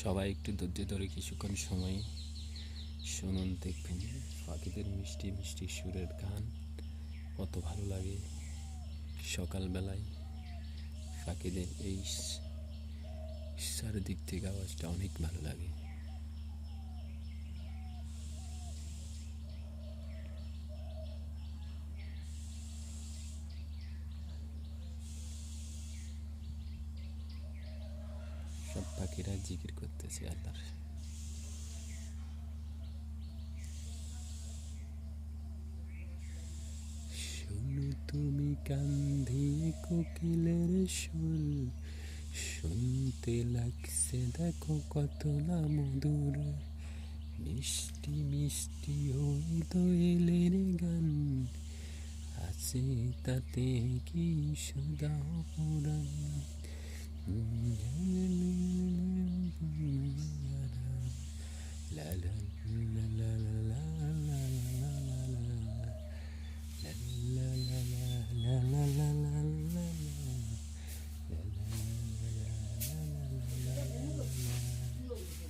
সবাই একটু ধৈর্য ধরে কিছুক্ষণ সময় শুনুন, দেখবেন পাখিদের মিষ্টি মিষ্টি সুরের গান কত ভালো লাগে। সকালবেলায় পাখিদের এই চারিদিক থেকে আওয়াজটা অনেক ভালো লাগে। সব পাখিরা জিকির করতেছে আল্লাহর। শুনো তুমি কান দিয়ে কোকিলের সুর, শুনতে লাগছে দেখো কত না মধুর। মিষ্টি মিষ্টি ওই দোয়েলের গান, আছে তাতে কি সুধা পুরাণ। লা লা